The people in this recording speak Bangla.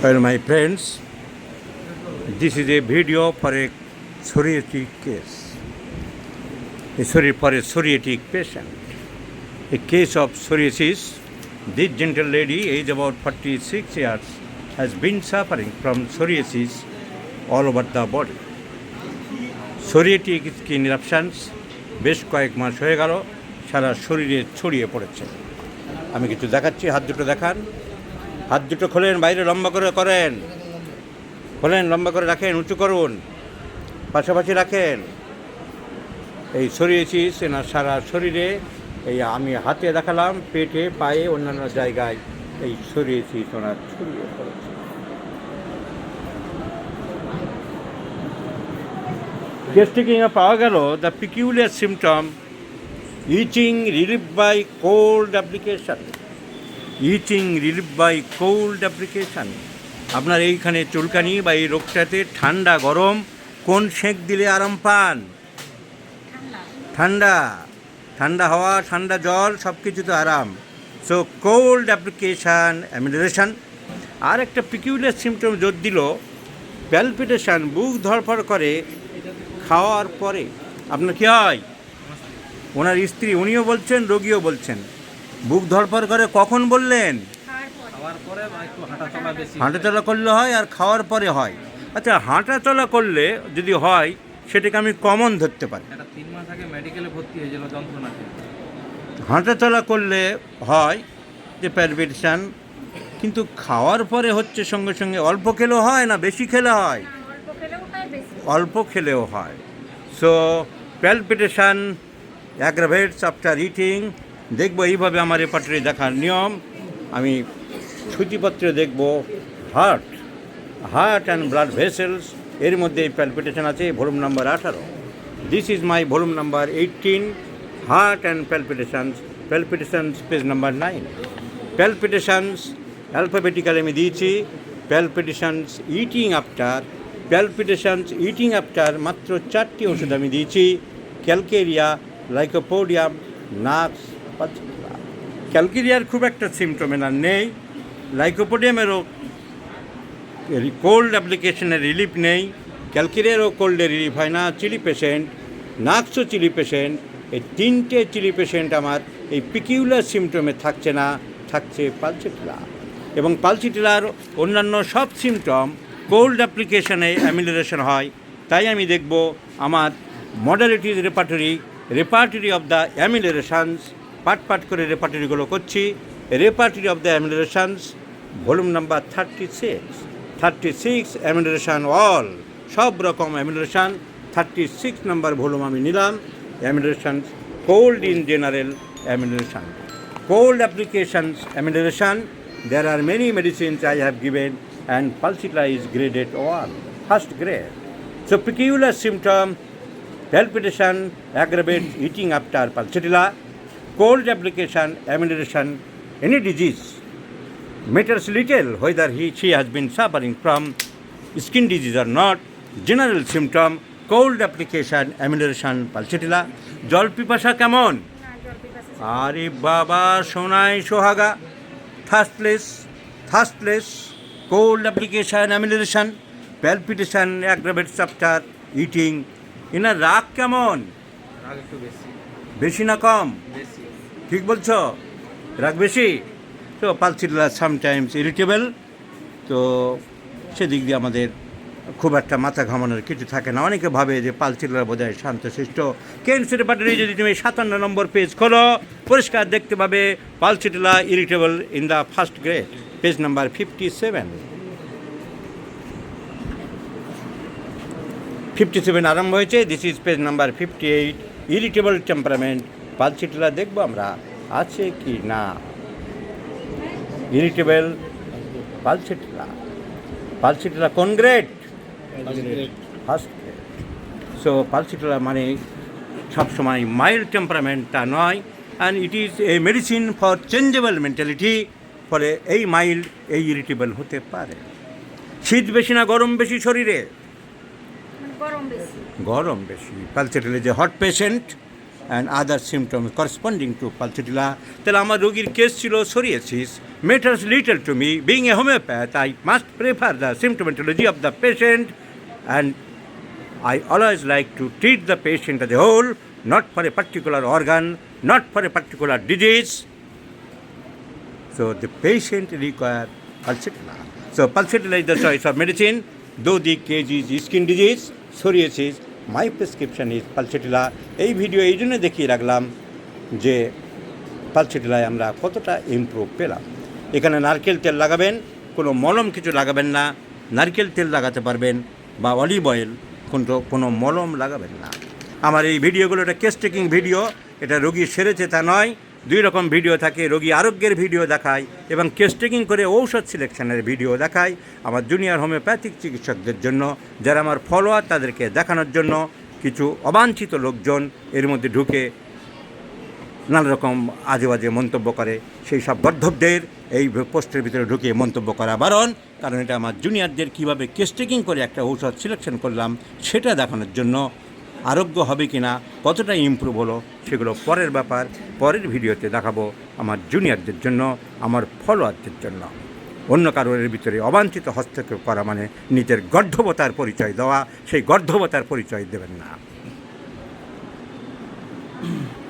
Well, my friends, this is a video for a psoriatic case. For a psoriatic patient. A case of psoriasis. This gentle lady, aged about 46 years, has been suffering from psoriasis all over the body. Psoriatic skin eruptions বেশ কয়েক মাস হয়ে গেল সারা শরীরে ছড়িয়ে পড়েছে। আমি কিছু দেখাচ্ছি, হাত দুটো দেখান। হাত দুটো খোলেন, বাইরে লম্বা করে করেন, খোলেন, লম্বা করে রাখেন, উঁচু করুন, পাশাপাশি রাখেন। এই সরিয়েছিস না সারা শরীরে, এই আমি হাতে দেখালাম, পেটে, পায়ে, অন্যান্য জায়গায় এই সরিয়েছিস ওনার ছড়িয়ে পড়েছে। টেস্টিংয়ে পাওয়া গেল the peculiar symptom itching relief by cold application. Itching relief by cold application. আপনার এইখানে চুলকানি বা এই রোগটাতে ঠান্ডা গরম কোন সেঁক দিলে আরাম পান? ঠান্ডা, ঠান্ডা হাওয়া, ঠান্ডা জল, সব কিছুতে আরাম। So cold application amelioration. আর একটা পিকিউলিয়ার সিমটম জোর দিল প্যালপিটেশান, বুক ধড়ফড় করে খাওয়ার পরে। আপনার কী হয়? ওনার স্ত্রী, উনিও বলছেন, রোগীও বলছেন বুক ধড়ফড় করে। কখন বললেন? হাঁটাচলা করলে হয় আর খাওয়ার পরে হয়। আচ্ছা, হাঁটাচলা করলে যদি হয় সেটাকে আমি কমন ধরতে পারি। 3 মাস আগে মেডিকেলে ভর্তি হয়েছিল যন্ত্রণাতে। হাঁটাচলা করলে হয় যে প্যালপিটেশন, কিন্তু খাওয়ার পরে হচ্ছে সঙ্গে সঙ্গে। অল্প খেলেও হয় না বেশি খেলে হয়? অল্প খেলেও হয়। So palpitation aggravates after eating. দেখবো এইভাবে আমার রেপার্টরি দেখার নিয়ম। আমি সূচিপত্রে দেখব হার্ট অ্যান্ড ব্লাড ভেসেলস, এর মধ্যে এই প্যালপিটেশন আছে, volume number 18। This is my volume number 18, heart and প্যালপিটেশনস page number 9। প্যালপিটেশনস alphabetically আমি দিয়েছি। প্যালপিটেশনস ইটিং আফটার মাত্র 4টি ওষুধ আমি দিয়েছি। Calcarea, Lycopodium, Nux, Pulsatilla. ক্যালকেরিয়ার খুব একটা সিমটম এনার নেই, লাইকোপোডিয়ামেরও কোল্ড অ্যাপ্লিকেশনের রিলিফ নেই, ক্যালকেরিয়ারও কোল্ডে রিলিফ হয় না। চিলি পেশেন্ট, নাক্সও চিলি পেশেন্ট। এই 3টে চিলি পেশেন্ট আমার এই পিকিউলার সিমটমে থাকছে না, থাকছে পালসিটিলা। এবং পালসিটিলার অন্যান্য সব সিমটম কোল্ড অ্যাপ্লিকেশনে অ্যামিলেশন হয়। তাই আমি দেখব আমার modalities repertory of the ameliorations. পাট করে রেপার্টরিগুলো করছি। Repertory of the ameliorations volume number 36 amelioration all, সব রকম অ্যামিলেশন। 36 নম্বর ভলিউম আমি নিলাম। Ameliorations cold in general amelioration, cold applications amelioration. There are many medicines I have given and Pulsitila is graded 1, first grade. So peculiar symptom, palpitation, aggravates eating after Pulsitila, cold application, amylation, any disease matters little whether she has been suffering from skin disease or not. General symptom, cold application, amylation, Pulsitila. জল পিপাসা কেমন? আরে বাবা, সোনাই সোহাগা। Thirstless, cold application amelioration, palpitation aggravates after eating. এনার রাগ কেমন? রাগ একটু বেশি না কম? বেশি। ঠিক বলছো, রাগ বেশি। তো পালসিটিলা সামটাইমস ইরিটেবল। তো সেদিক দিয়ে আমাদের খুব একটা মাথা ঘামানোর কিছু থাকে না। অনেকে ভাবে যে পালসিটিলা বোধহয় শান্তশিষ্ট। কেন্স রেপার্টরি যদি তুমি 57 নম্বর পেজ খোলো, পরিষ্কার দেখতে পাবে pulsatilla irritable in the first grade, page number 57 আরম্ভ হয়েছে। This is page number 58, irritable temperament. Pulsatilla দেখবো আমরা আছে কি না। ইরিটেবল পালসিটিলা কোন grade? First grade. So pulsatilla মানে সবসময় মাইল্ড টেম্পারামেন্ট তা নয়। And it is a medicine for changeable mentality. ফলে এই মাইল্ড, এই ইরিটেবল হতে পারে। শীত বেশি না গরম বেশি শরীরে? গরম বেশি। পালসিটিলা যে hot patient, and other symptoms corresponding to Pulsatilla. তাহলে আমার রোগীর কেস ছিল psoriasis. Matters little to me, being a homeopath I must prefer the symptomatology of the patient, and I always like to treat the patient as a whole, not for a particular organ, not for a particular disease. So the patient require pulsatilla. So pulsatilla is the choice of medicine. Though the case is skin disease, psoriasis, my prescription is pulsatilla. এই ভিডিও এই জন্য দেখিয়ে রাখলাম যে পালসেটিলায় আমরা কতটা ইমপ্রুভ পেলাম। এখানে নারকেল তেল লাগাবেন, কোনো মলম কিছু লাগাবেন না। নারকেল তেল লাগাতে পারবেন বা অলিভ অয়েল, কিন্তু কোনো মলম লাগাবেন না। আমার এই ভিডিওগুলো একটা কেস টেকিং ভিডিও, এটা রোগী সেরেছে তা নয়। দুই রকম ভিডিও থাকে, রোগী আরোগ্যের ভিডিও দেখায় এবং কেস টেকিং করে ঔষধ সিলেকশনের ভিডিও দেখায় আমার জুনিয়র হোমিওপ্যাথিক চিকিৎসকদের জন্য, যারা আমার ফলোয়ার তাদেরকে দেখানোর জন্য। কিছু অবাঞ্ছিত লোকজন এর মধ্যে ঢুকে নানা রকম আজে বাজে মন্তব্য করে, সেই সব গর্ধবদের এই পোস্টের ভিতরে ঢুকে মন্তব্য করা বারণ। কারণ এটা আমার জুনিয়রদের কীভাবে কেস টেকিং করে একটা ঔষধ সিলেকশন করলাম সেটা দেখানোর জন্য। আরোগ্য হবে কি না, কতটা ইমপ্রুভ হলো, সেগুলো পরের ব্যাপার, পরের ভিডিওতে দেখাবো আমার জুনিয়রদের জন্য, আমার ফলোয়ারদের জন্য। অন্য কারোর ভিতরে অবাঞ্ছিত হস্তক্ষেপ করা মানে নিজের গর্ধবতার পরিচয় দেওয়া, সেই গর্ধবতার পরিচয় দেবেন না।